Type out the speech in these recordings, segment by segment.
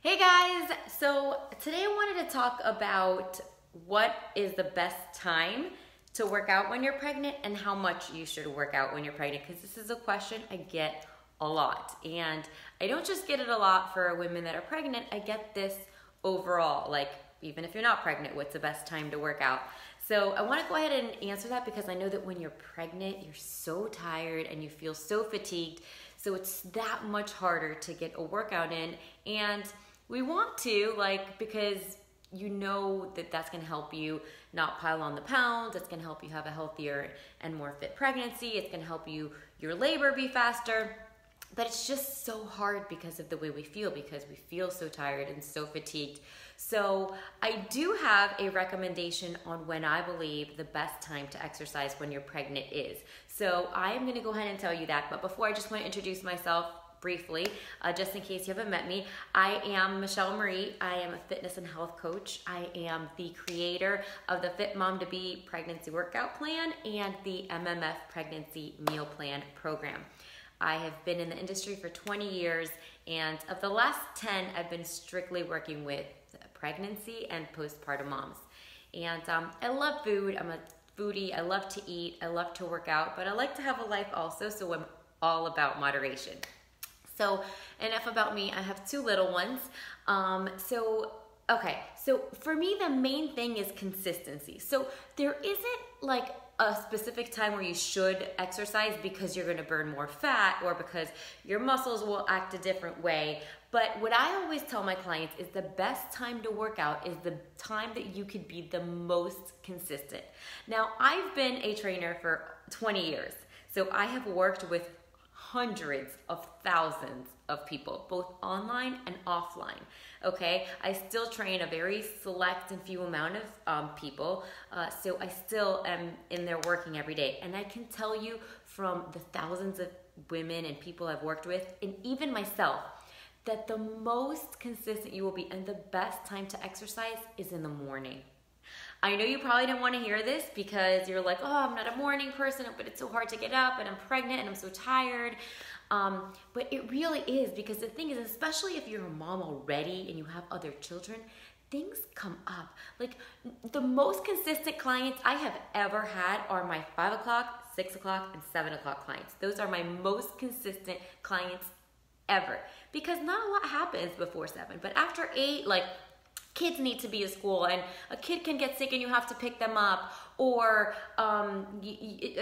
Hey guys, so today I wanted to talk about what is the best time to work out when you're pregnant and how much you should work out when you're pregnant, because this is a question I get a lot. And I don't just get it a lot for women that are pregnant, I get this overall, like even if you're not pregnant, what's the best time to work out? So I want to go ahead and answer that because I know that when you're pregnant, you're so tired and you feel so fatigued. So it's that much harder to get a workout in, and we want to, because you know that that's going to help you not pile on the pounds. It's going to help you have a healthier and more fit pregnancy. It's going to help your labor be faster. But it's just so hard because of the way we feel, because we feel so tired and so fatigued. So I do have a recommendation on when I believe the best time to exercise when you're pregnant is. So I am going to go ahead and tell you that. But before, I just want to introduce myself briefly, just in case you haven't met me. I am Michelle Marie. I am a fitness and health coach. I am the creator of the Fit Mom to Be Pregnancy Workout Plan and the MMF Pregnancy Meal Plan program. I have been in the industry for 20 years, and of the last 10, I've been strictly working with pregnancy and postpartum moms. And I love food. I'm a foodie. I love to eat. I love to work out, but I like to have a life also, so I'm all about moderation. So enough about me. I have 2 little ones. So for me, the main thing is consistency. So there isn't like a specific time where you should exercise because you're going to burn more fat or because your muscles will act a different way. But what I always tell my clients is the best time to work out is the time that you could be the most consistent. Now, I've been a trainer for 20 years, so I have worked with hundreds of thousands of people, both online and offline. Okay, I still train a very select and few amount of people, so I still am in there working every day. And I can tell you from the thousands of women and people I've worked with, and even myself, that the most consistent you will be and the best time to exercise is in the morning. I know you probably didn't want to hear this because you're like, oh, I'm not a morning person, but it's so hard to get up and I'm pregnant and I'm so tired. But it really is, because the thing is, especially if you're a mom already and you have other children, things come up. Like the most consistent clients I have ever had are my 5 o'clock, 6 o'clock, and 7 o'clock clients. Those are my most consistent clients ever, because not a lot happens before 7, but after 8, kids need to be at school and a kid can get sick and you have to pick them up, or you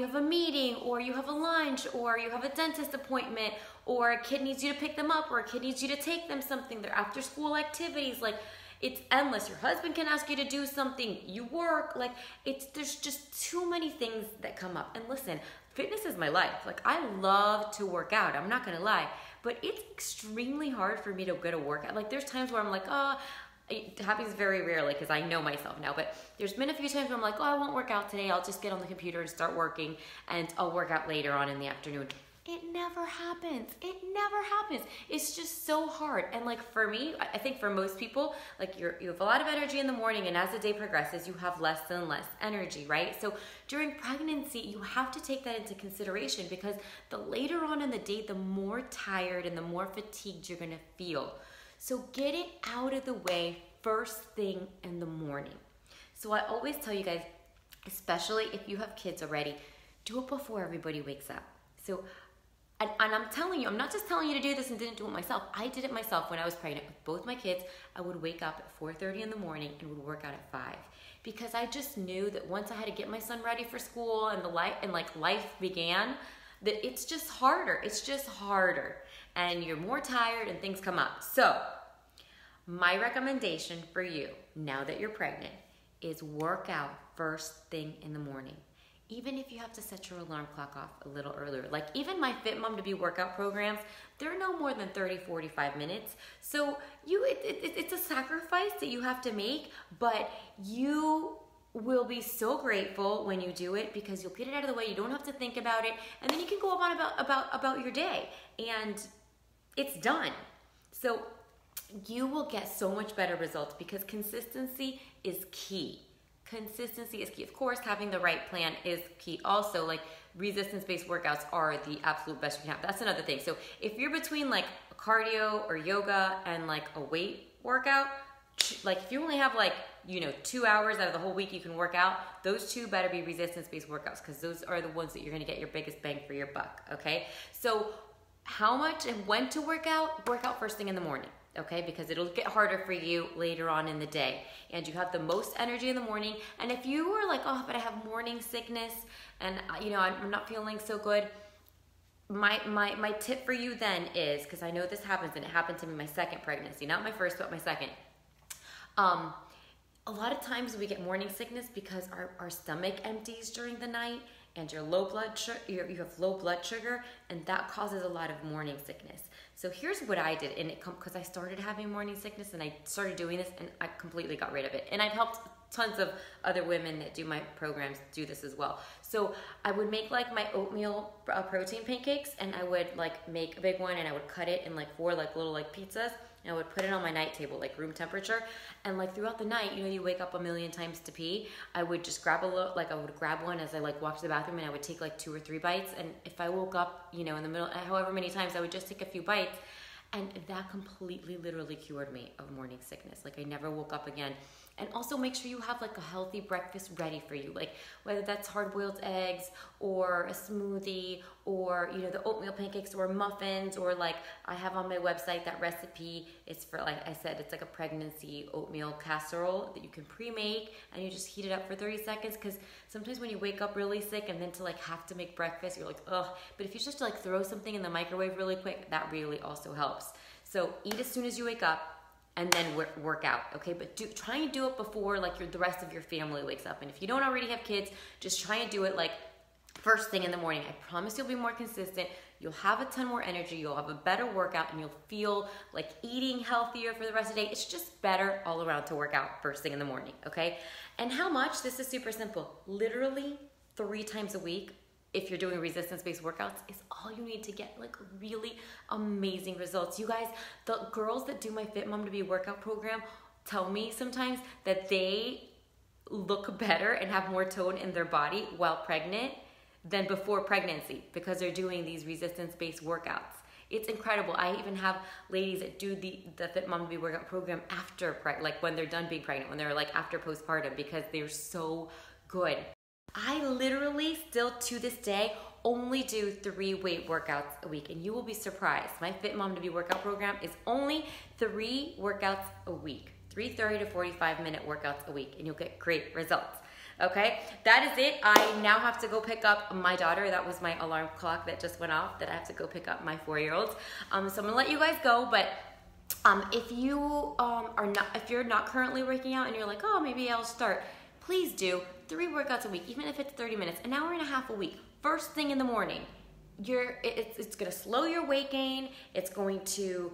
have a meeting, or you have a lunch, or you have a dentist appointment, or a kid needs you to pick them up, or a kid needs you to take them something, their after school activities. It's endless. Your husband can ask you to do something, you work, there's just too many things that come up. And listen, fitness is my life. I love to work out, I'm not gonna lie, but it's extremely hard for me to get a workout. There's times where I'm like, oh, it happens very rarely because I know myself now, but there's been a few times where I'm like, oh, I won't work out today, I'll just get on the computer and start working, and I'll work out later on in the afternoon. It never happens. It never happens. It's just so hard. And for me, I think for most people, you have a lot of energy in the morning, and as the day progresses, you have less and less energy, right? So during pregnancy, you have to take that into consideration, because the later on in the day, the more tired and the more fatigued you're going to feel. So get it out of the way first thing in the morning. So I always tell you guys, especially if you have kids already, do it before everybody wakes up. So And I'm telling you, I'm not just telling you to do this and didn't do it myself. I did it myself when I was pregnant with both my kids. I would wake up at 4:30 in the morning and would work out at 5, because I just knew that once I had to get my son ready for school and life began, that it's just harder. It's just harder, and you're more tired and things come up. So my recommendation for you now that you're pregnant is work out first thing in the morning. Even if you have to set your alarm clock off a little earlier. Even my Fit Mom to Be workout programs, they're no more than 30, 45 minutes. So it's a sacrifice that you have to make, but you will be so grateful when you do it, because you'll get it out of the way. You don't have to think about it, and then you can go on about your day, and it's done. So you will get so much better results, because consistency is key. Consistency is key. Of course, having the right plan is key also. Resistance-based workouts are the absolute best you can have. That's another thing. So if you're between a cardio or yoga and like a weight workout, like if you only have like, 2 hours out of the whole week you can work out, those two better be resistance-based workouts, because those are the ones that you're gonna get your biggest bang for your buck, okay? So how much and when to work out first thing in the morning, okay? Because it'll get harder for you later on in the day. And you have the most energy in the morning. And if you are like, oh, but I have morning sickness and I'm not feeling so good, my tip for you then is, because I know this happens, and it happened to me my second pregnancy, not my first, but my second. A lot of times we get morning sickness because our stomach empties during the night, and you have low blood sugar, and that causes a lot of morning sickness. So here's what I did, and because I started having morning sickness, and I started doing this, and I completely got rid of it. And I've helped tons of other women that do my programs do this as well. So I would make like my oatmeal protein pancakes, and I would like make a big one, and I would cut it in like 4 like little like pizzas, and I would put it on my night table, like room temperature. And like throughout the night, you wake up a million times to pee. I would just grab I would grab one as I like walked to the bathroom, and I would take like 2 or 3 bites. And if I woke up, in the middle, however many times, I would just take a few bites. And that completely, literally cured me of morning sickness. Like I never woke up again. And also make sure you have like a healthy breakfast ready for you. Like whether that's hard-boiled eggs or a smoothie or, the oatmeal pancakes or muffins, or like I have on my website that recipe. It's for, like I said, it's like a pregnancy oatmeal casserole that you can pre-make, and you just heat it up for 30 seconds. Because sometimes when you wake up really sick and then to like have to make breakfast, you're like, ugh. But if you just like throw something in the microwave really quick, that really also helps. So eat as soon as you wake up, and then work out, okay? But try and do it before like the rest of your family wakes up. And if you don't already have kids, just try and do it like first thing in the morning. I promise you'll be more consistent. You'll have a ton more energy. You'll have a better workout, and you'll feel like eating healthier for the rest of the day. It's just better all around to work out first thing in the morning, okay? And how much? This is super simple. Literally 3 times a week, if you're doing resistance-based workouts, is all you need to get like really amazing results. You guys, the girls that do my Fit Mom to Be workout program tell me sometimes that they look better and have more tone in their body while pregnant than before pregnancy, because they're doing these resistance-based workouts. It's incredible. I even have ladies that do the Fit Mom to Be workout program after, like when they're done being pregnant, when they're like after postpartum, because they're so good. I literally still to this day only do 3 weight workouts a week, and you will be surprised. My Fit Mom to Be workout program is only 3 workouts a week, 3 30 to 45 minute workouts a week, and you'll get great results. Okay, that is it. I now have to go pick up my daughter. That was my alarm clock that just went off, that I have to go pick up my 4-year-old. So I'm gonna let you guys go, but if you're not currently working out and you're like, oh, maybe I'll start, please do 3 workouts a week, even if it's 30 minutes, an hour and a half a week, first thing in the morning. It's gonna slow your weight gain. It's going to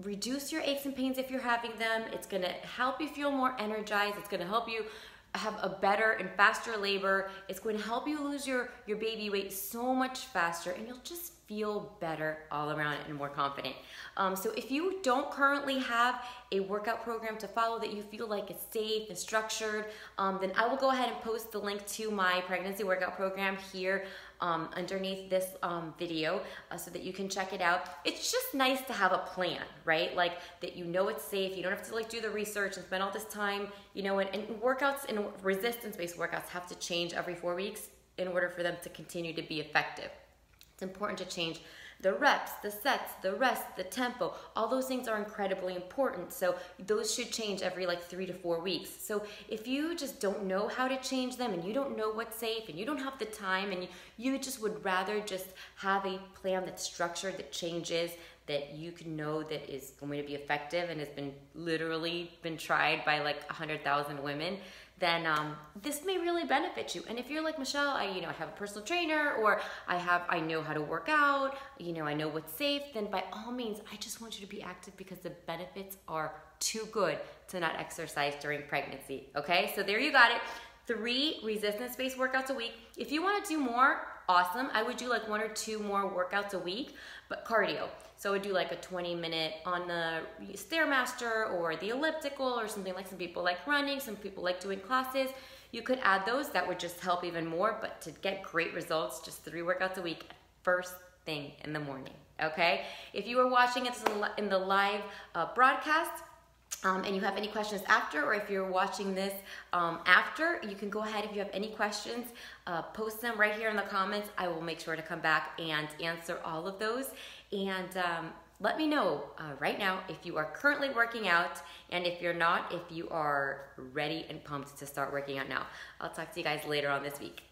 reduce your aches and pains if you're having them. It's gonna help you feel more energized. It's gonna help you have a better and faster labor. It's going to help you lose your baby weight so much faster, and you'll just feel better all around and more confident. So if you don't currently have a workout program to follow that you feel like is safe and structured, then I will go ahead and post the link to my pregnancy workout program here underneath this video so that you can check it out. It's just nice to have a plan, right? Like that it's safe. You don't have to like do the research and spend all this time, and workouts and resistance-based workouts have to change every 4 weeks in order for them to continue to be effective. It's important to change the reps, the sets, the rest, the tempo. All those things are incredibly important. So those should change every like 3 to 4 weeks. So if you just don't know how to change them, and you don't know what's safe, and you don't have the time, and you just would rather just have a plan that's structured, that changes, that you can know that is going to be effective and has been literally been tried by like 100,000 women, then this may really benefit you. And if you're like, Michelle, I have a personal trainer, or I know how to work out, I know what's safe, then by all means, I just want you to be active, because the benefits are too good to not exercise during pregnancy, okay? So there you got it. 3 resistance-based workouts a week. If you want to do more, awesome. I would do like 1 or 2 more workouts a week, but cardio. So I would do like a 20-minute on the Stairmaster or the elliptical, or something. Like some people like running, some people like doing classes. You could add those. That would just help even more. But to get great results, just 3 workouts a week, first thing in the morning. okay? If you are watching it in the live broadcast, and you have any questions after, or if you're watching this after, you can go ahead. If you have any questions, post them right here in the comments. I will make sure to come back and answer all of those. And let me know right now if you are currently working out, and if you're not, if you are ready and pumped to start working out now. I'll talk to you guys later on this week.